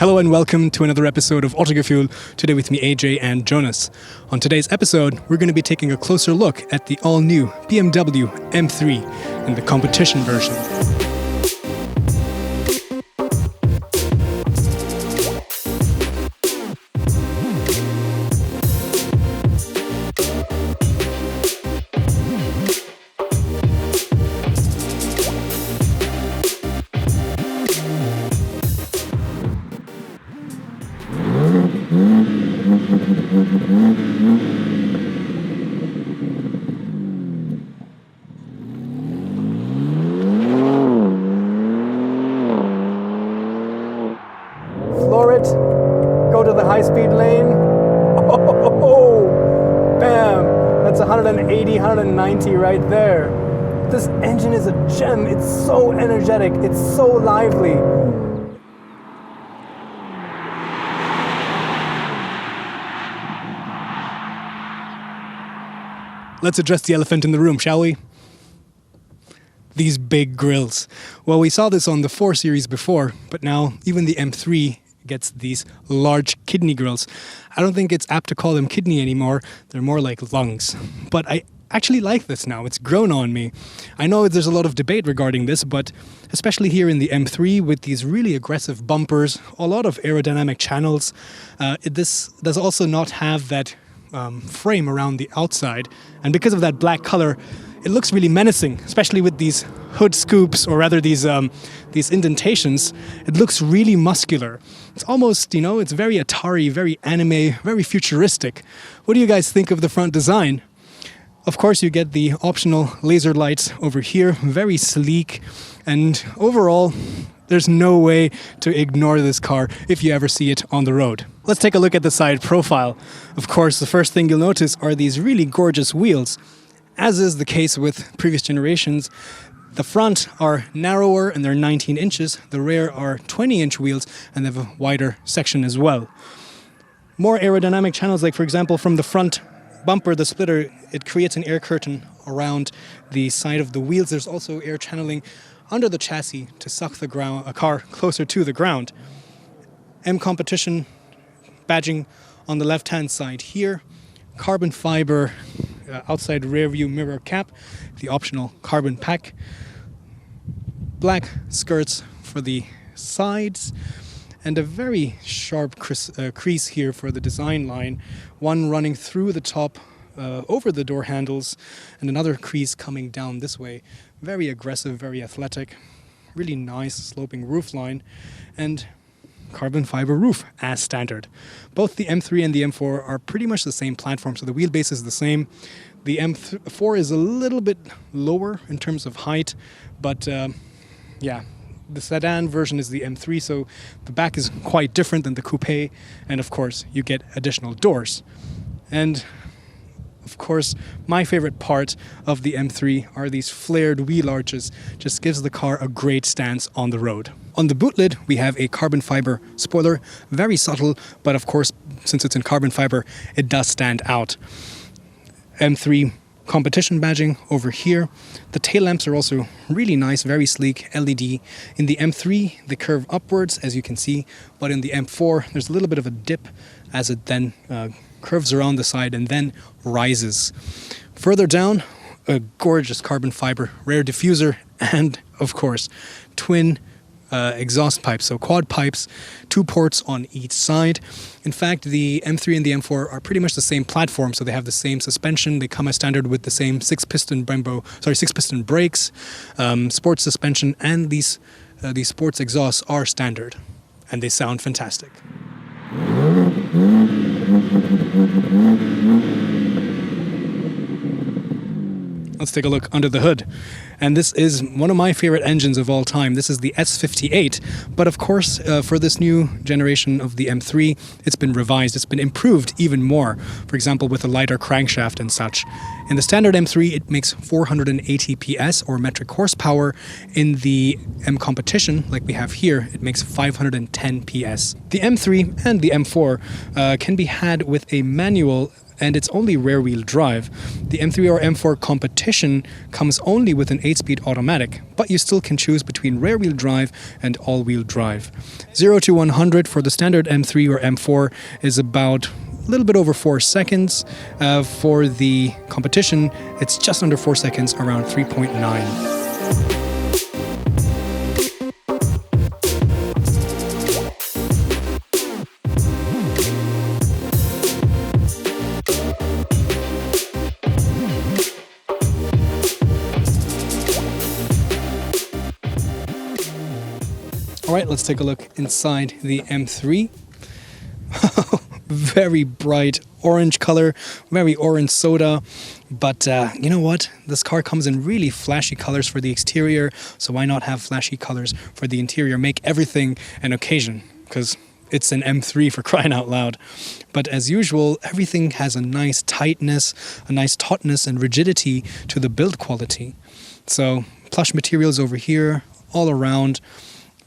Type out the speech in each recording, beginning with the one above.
Hello and welcome to another episode of Autogefuehl, today with me AJ and Jonas. On today's episode, we're going to be taking a closer look at the all-new BMW M3 in the competition version. Floor it, go to the high-speed lane. Oh, bam! That's 180, 190 right there. This engine is a gem. It's so energetic. It's so lively. Let's address the elephant in the room, shall we? These big grills. Well, we saw this on the 4 Series before, but now even the M3 gets these large kidney grills. I don't think it's apt to call them kidney anymore. They're more like lungs. But I actually like this now. It's grown on me. I know there's a lot of debate regarding this, but especially here in the M3 with these really aggressive bumpers, a lot of aerodynamic channels, this does also not have that frame around the outside, and because of that black color it looks really menacing, especially with these hood scoops, or rather these indentations. It looks really muscular. It's almost, it's very Atari, very anime, very futuristic. What do you guys think of the front design? Of course, you get the optional laser lights over here, very sleek, and overall there's no way to ignore this car if you ever see it on the road. Let's take a look at the side profile. Of course, the first thing you'll notice are these really gorgeous wheels. As is the case with previous generations, the front are narrower and they're 19 inches. The rear are 20-inch wheels and they have a wider section as well. More aerodynamic channels, like for example from the front bumper, the splitter, it creates an air curtain around the side of the wheels. There's also air channeling under the chassis to suck the car closer to the ground. M competition badging on the left-hand side here. Carbon fiber outside rear view mirror cap. The optional carbon pack. Black skirts for the sides. And a very sharp crease here for the design line. One running through the top over the door handles, and another crease coming down this way. Very aggressive, very athletic, really nice sloping roof line, and carbon fiber roof as standard. Both the M3 and the M4 are pretty much the same platform, so the wheelbase is the same. The M4 is a little bit lower in terms of height, but yeah, the sedan version is the M3, so the back is quite different than the coupe, and of course you get additional doors. And of course, my favorite part of the M3 are these flared wheel arches. Just gives the car a great stance on the road. On the boot lid, we have a carbon fiber spoiler, very subtle, but of course, since it's in carbon fiber, it does stand out. M3 competition badging over here. The tail lamps are also really nice, very sleek, LED. In the M3, they curve upwards, as you can see, but in the M4, there's a little bit of a dip as it then curves around the side and then rises. Further down, a gorgeous carbon fiber rear diffuser and, of course, twin exhaust pipes, so quad pipes, 2 ports on each side. In fact, the M3 and the M4 are pretty much the same platform, so they have the same suspension. They come as standard with the same 6-piston brakes, sports suspension, and these sports exhausts are standard, and they sound fantastic. Let's take a look under the hood. And this is one of my favorite engines of all time. This is the S58. But of course, for this new generation of the M3, it's been revised. It's been improved even more. For example, with a lighter crankshaft and such. In the standard M3, it makes 480 PS or metric horsepower. In the M competition, like we have here, it makes 510 PS. The M3 and the M4 can be had with a manual and it's only rear-wheel drive. The M3 or M4 competition comes only with an 8-speed automatic, but you still can choose between rear-wheel drive and all-wheel drive. 0 to 100 for the standard M3 or M4 is about a little bit over 4 seconds. For the competition, it's just under 4 seconds, around 3.9. All right, let's take a look inside the M3. Very bright orange color, very orange soda. But you know what? This car comes in really flashy colors for the exterior, so why not have flashy colors for the interior? Make everything an occasion, because it's an M3 for crying out loud. But as usual, everything has a nice tightness, a nice tautness and rigidity to the build quality. So plush materials over here, all around.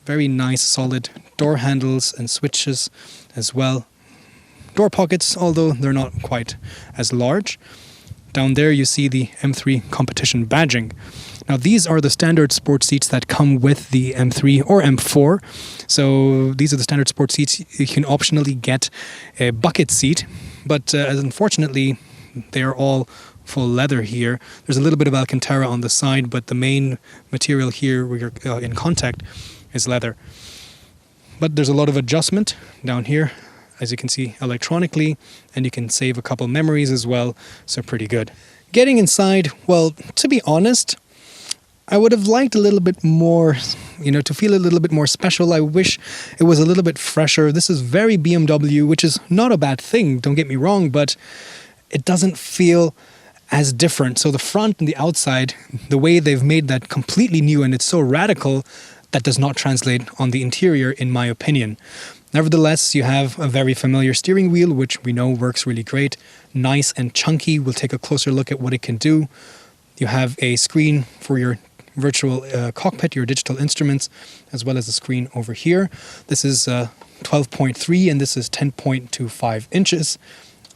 Very nice solid door handles and switches as well. Door pockets, although they're not quite as large. Down there you see the M3 competition badging. Now these are the standard sports seats that come with the M3 or M4. So these are the standard sports seats. You can optionally get a bucket seat, but unfortunately they are all full leather here. There's a little bit of Alcantara on the side, but the main material here where you're in contact is leather. But there's a lot of adjustment down here, as you can see, electronically, and you can save a couple memories as well, so pretty good. Getting inside, well, to be honest, I would have liked a little bit more, to feel a little bit more special. I wish it was a little bit fresher. This is very BMW, which is not a bad thing, don't get me wrong, but it doesn't feel as different. So the front and the outside, the way they've made that completely new, and it's so radical, that does not translate on the interior, in my opinion. Nevertheless, you have a very familiar steering wheel, which we know works really great. Nice and chunky. We'll take a closer look at what it can do. You have a screen for your virtual cockpit, your digital instruments, as well as a screen over here. This is 12.3 and this is 10.25 inches.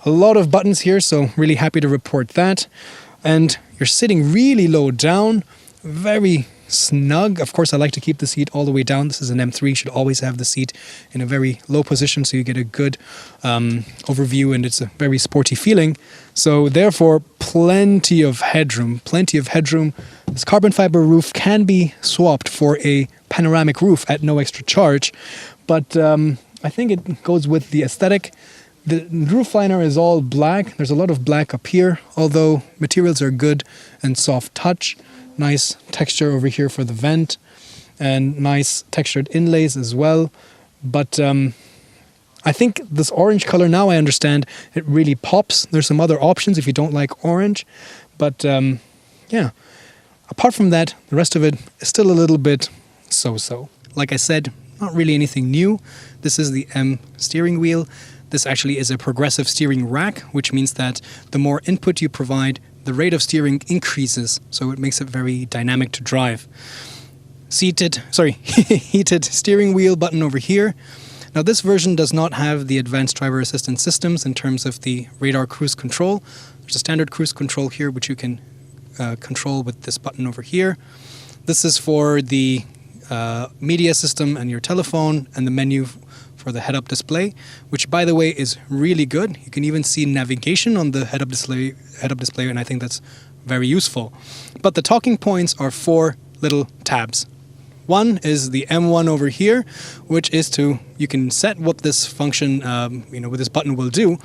A lot of buttons here, so really happy to report that. And you're sitting really low down, very snug. Of course, I like to keep the seat all the way down. This is an M3, should always have the seat in a very low position so you get a good overview, and it's a very sporty feeling. So therefore, plenty of headroom. This carbon fiber roof can be swapped for a panoramic roof at no extra charge, but I think it goes with the aesthetic. The roof liner is all black. There's a lot of black up here, although materials are good and soft touch. Nice texture over here for the vent and nice textured inlays as well. But I think this orange color, now I understand, it really pops. There's some other options if you don't like orange. But yeah, apart from that, the rest of it is still a little bit so-so. Like I said, not really anything new. This is the M steering wheel. This actually is a progressive steering rack, which means that the more input you provide, the rate of steering increases, so it makes it very dynamic to drive. Heated steering wheel button over here. Now this version does not have the advanced driver assistance systems in terms of the radar cruise control. There's a standard cruise control here, which you can control with this button over here. This is for the media system and your telephone, and the menu for the head-up display, which, by the way, is really good. You can even see navigation on the head-up display, and I think that's very useful. But the talking points are 4 little tabs. One is the M1 over here, which is you can set what this function, what this button will do,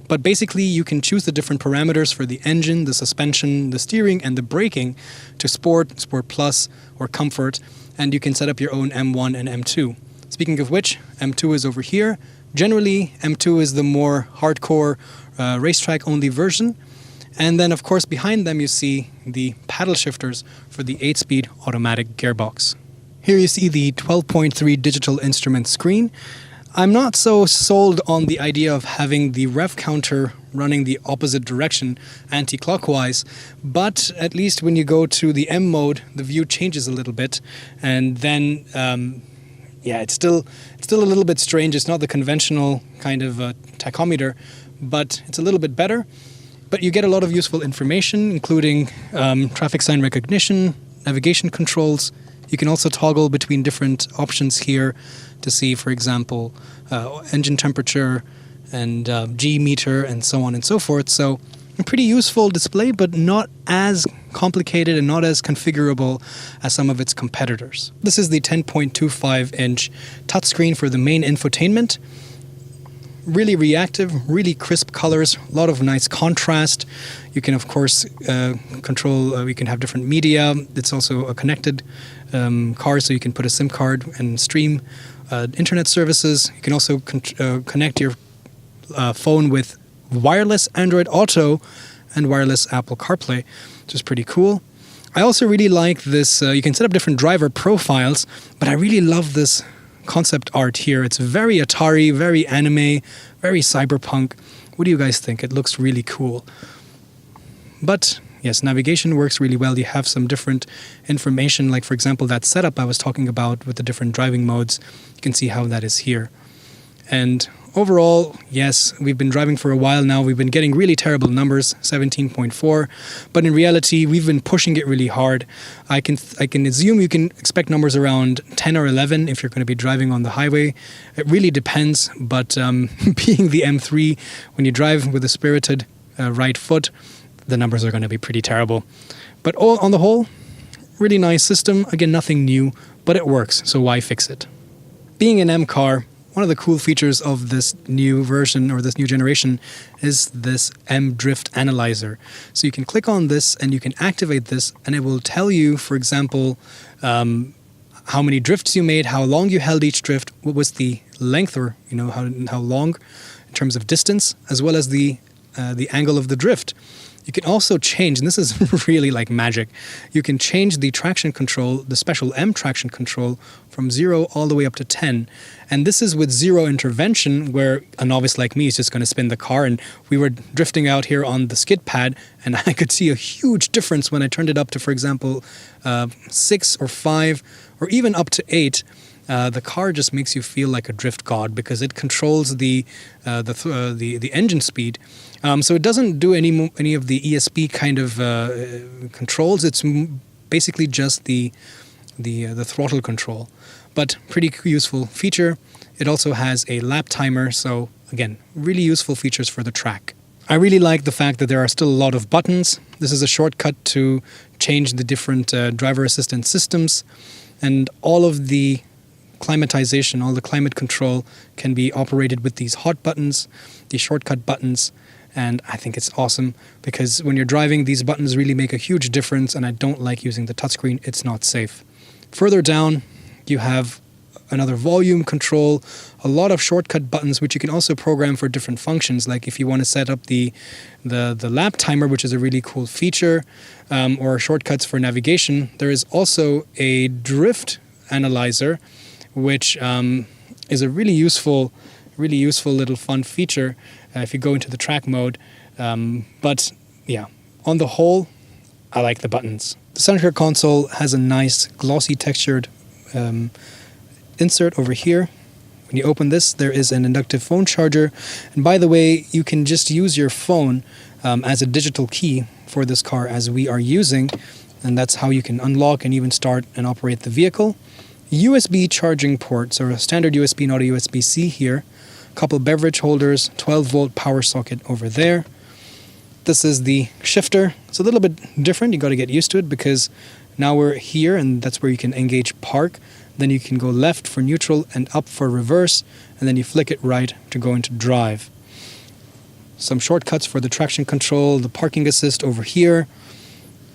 but basically you can choose the different parameters for the engine, the suspension, the steering, and the braking to Sport, Sport Plus, or Comfort, and you can set up your own M1 and M2. Speaking of which, M2 is over here. Generally, M2 is the more hardcore racetrack-only version. And then, of course, behind them you see the paddle shifters for the 8-speed automatic gearbox. Here you see the 12.3 digital instrument screen. I'm not so sold on the idea of having the rev counter running the opposite direction, anti-clockwise, but at least when you go to the M mode, the view changes a little bit, and then it's still a little bit strange. It's not the conventional kind of tachometer, but it's a little bit better. But you get a lot of useful information, including traffic sign recognition, navigation controls. You can also toggle between different options here to see, for example, engine temperature and G meter and so on and so forth. So a pretty useful display, but not as complicated and not as configurable as some of its competitors. This is the 10.25-inch touchscreen for the main infotainment. Really reactive, really crisp colors, a lot of nice contrast. You can, of course, control, you can have different media. It's also a connected car, so you can put a SIM card and stream internet services. You can also connect your phone with wireless Android Auto and wireless Apple CarPlay, which is pretty cool. I also really like this, you can set up different driver profiles, but I really love this concept art here. It's very Atari, very anime, very cyberpunk. What do you guys think? It looks really cool. But yes, navigation works really well. You have some different information, like for example, that setup I was talking about with the different driving modes. You can see how that is here. And overall, yes, we've been driving for a while now. We've been getting really terrible numbers, 17.4. But in reality, we've been pushing it really hard. I can assume you can expect numbers around 10 or 11 if you're going to be driving on the highway. It really depends. But being the M3, when you drive with a spirited right foot, the numbers are going to be pretty terrible. But on the whole, really nice system. Again, nothing new, but it works. So why fix it? Being an M car, one of the cool features of this new version or this new generation is this M Drift Analyzer. So you can click on this and you can activate this and it will tell you, for example, how many drifts you made, how long you held each drift, what was the length or how long in terms of distance, as well as the angle of the drift. You can also change, and this is really like magic, you can change the traction control, the special M traction control, from 0 all the way up to 10. And this is with zero intervention, where a novice like me is just going to spin the car. And we were drifting out here on the skid pad, and I could see a huge difference when I turned it up to, for example, 6 or 5, or even up to 8. The car just makes you feel like a drift god because it controls the engine speed. So it doesn't do any of the ESP kind of controls. It's basically just the throttle control. But pretty useful feature. It also has a lap timer. So again, really useful features for the track. I really like the fact that there are still a lot of buttons. This is a shortcut to change the different driver assistance systems, and all of the climatization, all the climate control can be operated with these hot buttons, these shortcut buttons, and I think it's awesome because when you're driving, these buttons really make a huge difference, and I don't like using the touchscreen. It's not safe. Further down, you have another volume control, a lot of shortcut buttons which you can also program for different functions, like if you want to set up the lap timer, which is a really cool feature, or shortcuts for navigation. There is also a drift analyzer, which is a really useful little fun feature if you go into the track mode. But yeah, on the whole, I like the buttons. The center console has a nice glossy textured insert over here. When you open this, there is an inductive phone charger. And by the way, you can just use your phone as a digital key for this car as we are using. And that's how you can unlock and even start and operate the vehicle. USB charging ports, or a standard USB, not a USB-C here. A couple beverage holders, 12-volt power socket over there. This is the shifter. It's a little bit different. You got to get used to it because now we're here, and that's where you can engage park. Then you can go left for neutral and up for reverse, and then you flick it right to go into drive. Some shortcuts for the traction control, the parking assist over here,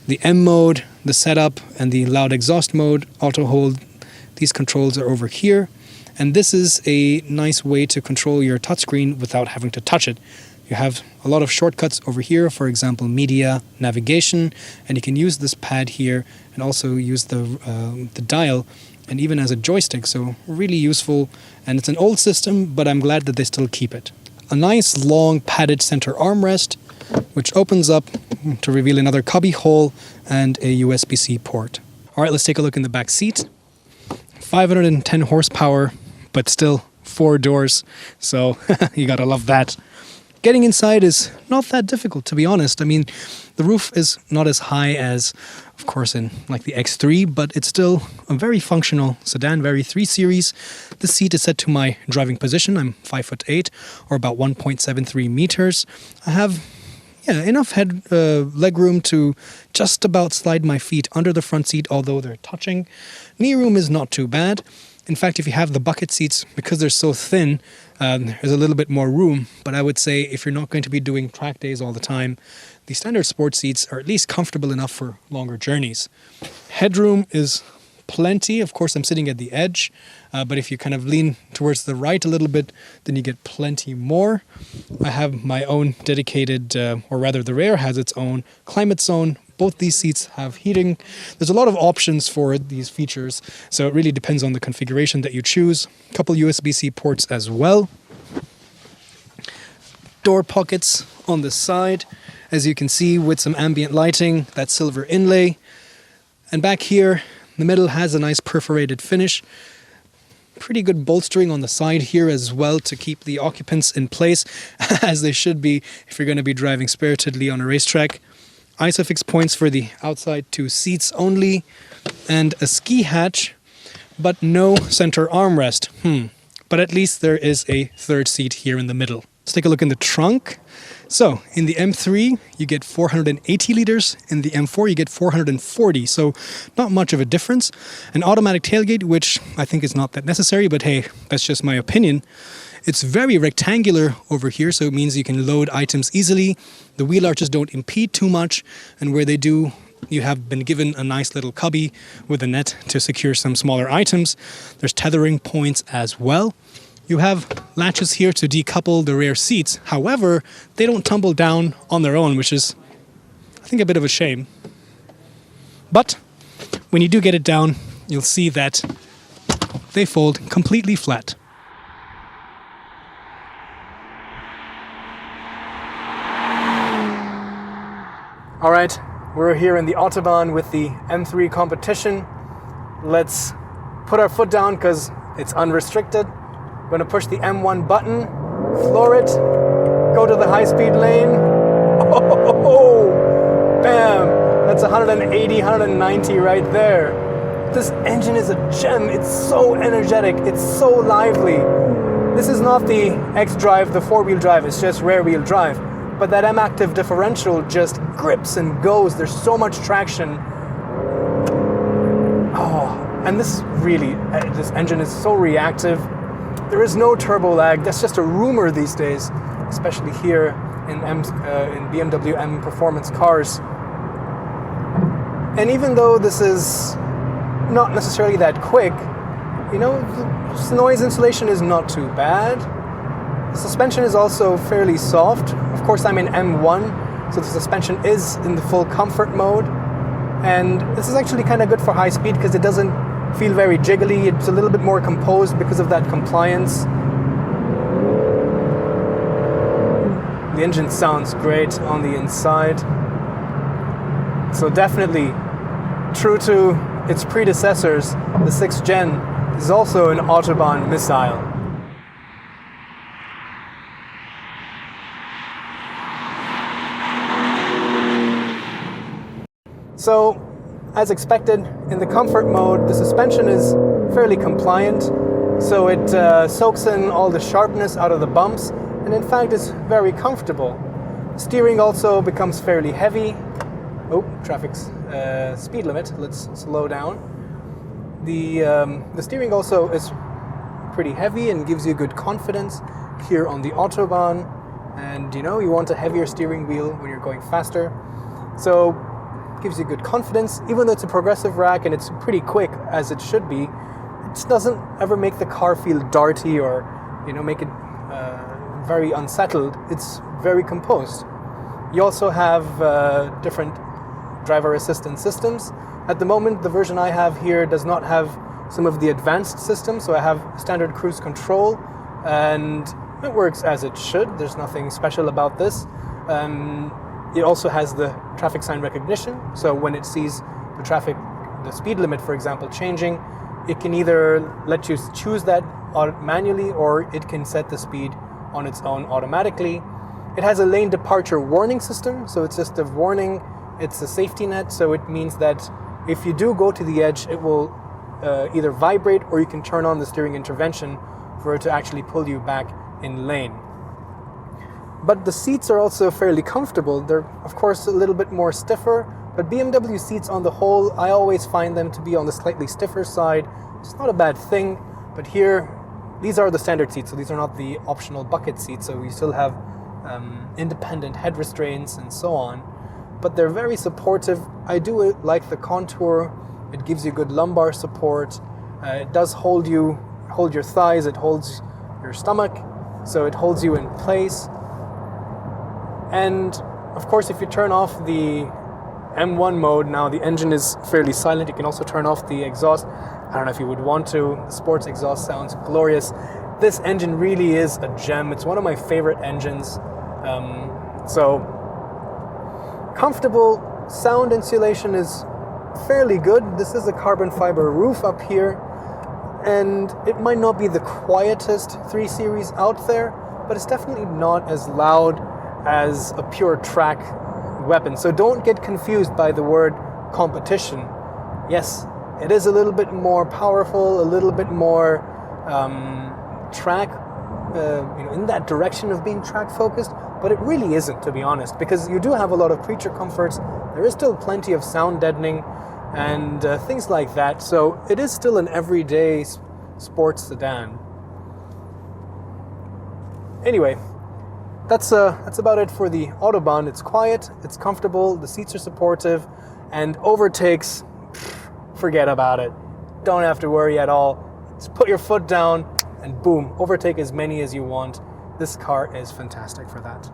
the M mode, the setup, and the loud exhaust mode, auto hold. These controls are over here, and this is a nice way to control your touchscreen without having to touch it. You have a lot of shortcuts over here, for example, media, navigation, and you can use this pad here and also use the dial, and even as a joystick, so really useful. And it's an old system, but I'm glad that they still keep it. A nice long padded center armrest, which opens up to reveal another cubby hole and a USB-C port. All right, let's take a look in the back seat. 510 horsepower, but still 4 doors, so you gotta love that. Getting inside is not that difficult, to be honest. I mean, the roof is not as high as, of course, in like the X3, but it's still a very functional sedan, very 3 Series. The seat is set to my driving position. I'm 5'8", or about 1.73 meters. I have enough leg room to just about slide my feet under the front seat, although they're touching. Knee room is not too bad. In fact, if you have the bucket seats, because they're so thin, there's a little bit more room. But I would say if you're not going to be doing track days all the time, the standard sports seats are at least comfortable enough for longer journeys. Headroom is plenty. Of course, I'm sitting at the edge, but if you kind of lean towards the right a little bit, then you get plenty more. I have my own dedicated, or rather the rear has its own climate zone. Both these seats have heating. There's a lot of options for these features, so it really depends on the configuration that you choose. A couple USB-C ports as well. Door pockets on the side, as you can see, with some ambient lighting, that silver inlay. And back here, the middle has a nice perforated finish. Pretty good bolstering on the side here as well to keep the occupants in place, as they should be if you're going to be driving spiritedly on a racetrack. Isofix points for the outside 2 seats only, and a ski hatch, but no center armrest. But at least there is a third seat here in the middle. Let's take a look in the trunk. So in the M3, you get 480 liters. In the M4, you get 440. So not much of a difference. An automatic tailgate, which I think is not that necessary, but hey, that's just my opinion. It's very rectangular over here, so it means you can load items easily. The wheel arches don't impede too much, and where they do, you have been given a nice little cubby with a net to secure some smaller items. There's tethering points as well. You have latches here to decouple the rear seats. However, they don't tumble down on their own, which is, I think, a bit of a shame. But when you do get it down, you'll see that they fold completely flat. All right, we're here in the Autobahn with the M3 competition. Let's put our foot down because it's unrestricted. We're going to push the M1 button, floor it, go to the high-speed lane. Oh, bam! That's 180, 190 right there. This engine is a gem. It's so energetic. It's so lively. This is not the X-Drive, the four-wheel drive. It's just rear-wheel drive. But that M-Active differential just grips and goes. There's so much traction. Oh, and this engine is so reactive. There is no turbo lag. That's just a rumor these days, especially here in BMW M performance cars. And even though this is not necessarily that quick, you know, the noise insulation is not too bad. The suspension is also fairly soft. Of course, I'm in M1, so the suspension is in the full comfort mode. And this is actually kind of good for high speed because it doesn't feel very jiggly. It's a little bit more composed because of that compliance. The engine sounds great on the inside. So definitely, true to its predecessors, the 6th gen is also an Autobahn missile. So, as expected, in the comfort mode, the suspension is fairly compliant, so it soaks in all the sharpness out of the bumps, and in fact is very comfortable. Steering also becomes fairly heavy. Oh, traffic's speed limit, let's slow down. The steering also is pretty heavy and gives you good confidence here on the Autobahn, and you know, you want a heavier steering wheel when you're going faster. So, gives you good confidence. Even though it's a progressive rack and it's pretty quick, as it should be, it doesn't ever make the car feel darty or, you know, make it very unsettled. It's very composed. You also have different driver assistance systems. At the moment, the version I have here does not have some of the advanced systems, so I have standard cruise control, and it works as it should. There's nothing special about this. It also has the traffic sign recognition, so when it sees the speed limit, for example, changing, it can either let you choose that manually, or it can set the speed on its own automatically. It has a lane departure warning system, so it's just a warning, it's a safety net, so it means that if you do go to the edge, it will either vibrate or you can turn on the steering intervention for it to actually pull you back in lane. But the seats are also fairly comfortable. They're, of course, a little bit more stiffer, but BMW seats on the whole, I always find them to be on the slightly stiffer side. It's not a bad thing, but here, these are the standard seats, so these are not the optional bucket seats, so we still have independent head restraints and so on. But they're very supportive. I do like the contour. It gives you good lumbar support. It does hold your thighs, it holds your stomach, so it holds you in place. And of course, if you turn off the M1 mode, now the engine is fairly silent. You can also turn off the exhaust. I don't know if you would want to. The sports exhaust sounds glorious. This engine really is a gem. It's one of my favorite engines. So comfortable. Sound insulation is fairly good. This is a carbon fiber roof up here, and it might not be the quietest 3 Series out there, but it's definitely not as loud as a pure track weapon. So don't get confused by the word competition. Yes, it is a little bit more powerful, a little bit more track, in that direction of being track focused, but it really isn't, to be honest, because you do have a lot of creature comforts. There is still plenty of sound deadening and things like that. So it is still an everyday sports sedan. Anyway, that's about it for the Autobahn. It's quiet, it's comfortable, the seats are supportive, and overtakes, forget about it. Don't have to worry at all. Just put your foot down and boom, overtake as many as you want. This car is fantastic for that.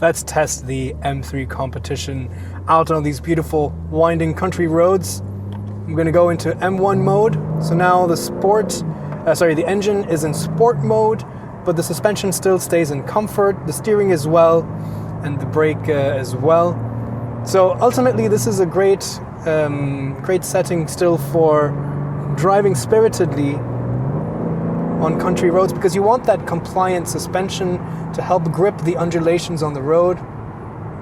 Let's test the M3 competition out on these beautiful winding country roads. I'm going to go into M1 mode. So now the engine is in sport mode, but the suspension still stays in comfort, the steering as well, and the brake as well. So ultimately, this is a great setting still for driving spiritedly on country roads, because you want that compliant suspension to help grip the undulations on the road.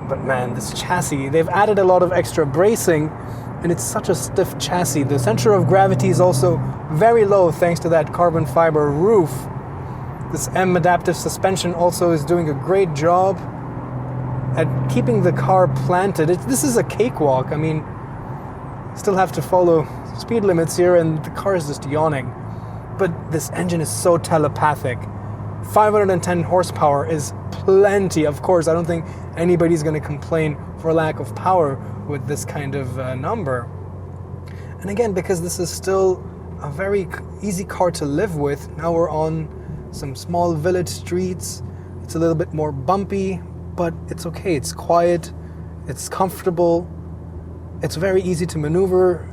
But man, this chassis, they've added a lot of extra bracing, and it's such a stiff chassis. The center of gravity is also very low thanks to that carbon fiber roof. This M adaptive suspension also is doing a great job at keeping the car planted. This is a cakewalk. I mean, still have to follow speed limits here, and the car is just yawning. But this engine is so telepathic. 510 horsepower is plenty. Of course, I don't think anybody's going to complain for lack of power with this kind of number. And again, because this is still a very easy car to live with, now we're on some small village streets. It's a little bit more bumpy, but it's okay. It's quiet, it's comfortable, it's very easy to maneuver.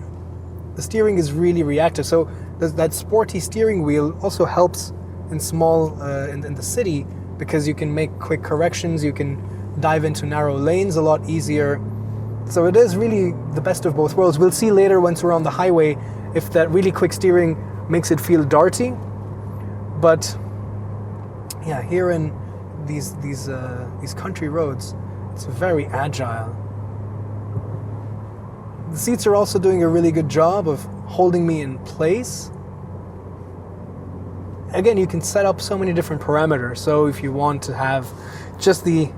The steering is really reactive, so that sporty steering wheel also helps in in the city, because you can make quick corrections, you can dive into narrow lanes a lot easier. So it is really the best of both worlds. We'll see later once we're on the highway if that really quick steering makes it feel darty. But yeah, here in these country roads, it's very agile. The seats are also doing a really good job of holding me in place. Again, you can set up so many different parameters. So if you want to have just the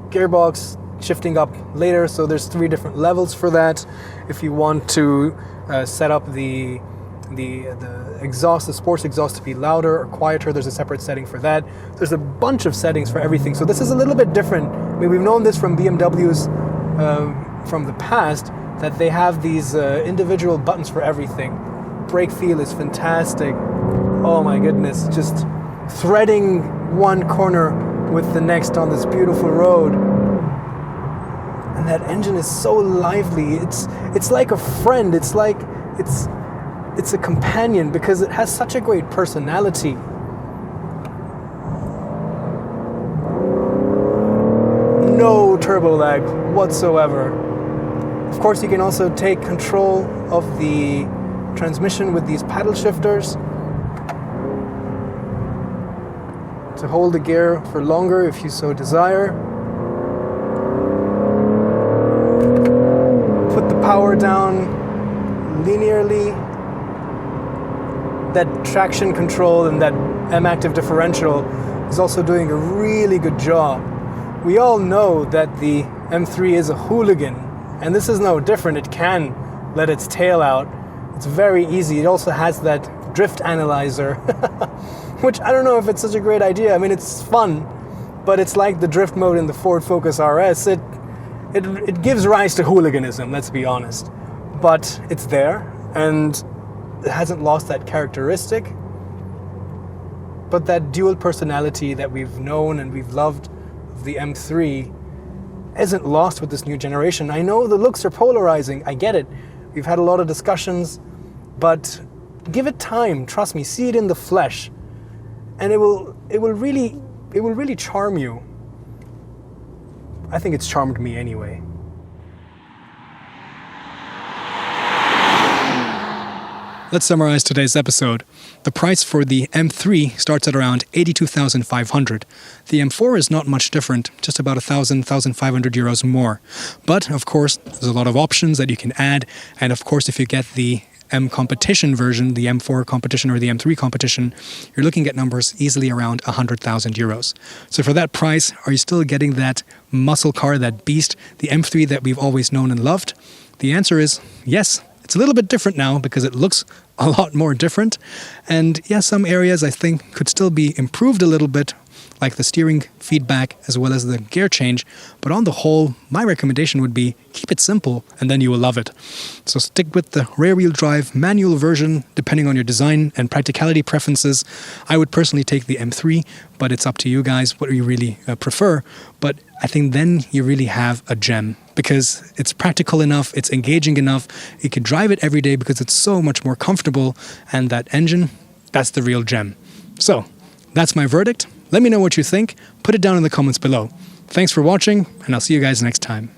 gearbox shifting up later, so there's 3 different levels for that. If you want to set up the exhaust, the sports exhaust, to be louder or quieter, there's a separate setting for that. There's a bunch of settings for everything. So this is a little bit different. I mean, we've known this from BMWs from the past, that they have these individual buttons for everything. Brake feel is fantastic. Oh my goodness, just threading one corner with the next on this beautiful road. And that engine is so lively. It's like a friend. It's a companion, because it has such a great personality. No turbo lag whatsoever. Of course, you can also take control of the transmission with these paddle shifters. to hold the gear for longer if you so desire. Put the power down linearly. That traction control and that M-active differential is also doing a really good job. We all know that the M3 is a hooligan, and this is no different. It can let its tail out. It's very easy. It also has that drift analyzer, which I don't know if it's such a great idea. I mean, it's fun, but it's like the drift mode in the Ford Focus RS. It gives rise to hooliganism, let's be honest. But it's there, and it hasn't lost that characteristic. But that dual personality that we've known and we've loved of the M3 isn't lost with this new generation. I know the looks are polarizing. I get it. We've had a lot of discussions, but give it time. Trust me, see it in the flesh, and it will really charm you. I think it's charmed me anyway. Let's summarize today's episode. The price for the M3 starts at around 82,500. The M4 is not much different, just about 1,500 euros more. But, of course, there's a lot of options that you can add, and of course, if you get the M competition version, the M4 competition or the M3 competition, you're looking at numbers easily around 100,000 euros. So for that price, are you still getting that muscle car, that beast, the M3 that we've always known and loved? The answer is yes. It's a little bit different now because it looks a lot more different. And yeah, some areas I think could still be improved a little bit, like the steering feedback as well as the gear change. But on the whole, my recommendation would be keep it simple and then you will love it. So stick with the rear-wheel drive manual version depending on your design and practicality preferences. I would personally take the M3, but it's up to you guys what you really prefer. But I think then you really have a gem because it's practical enough, it's engaging enough, you can drive it every day because it's so much more comfortable, and that engine, that's the real gem. So that's my verdict. Let me know what you think. Put it down in the comments below. Thanks for watching, and I'll see you guys next time.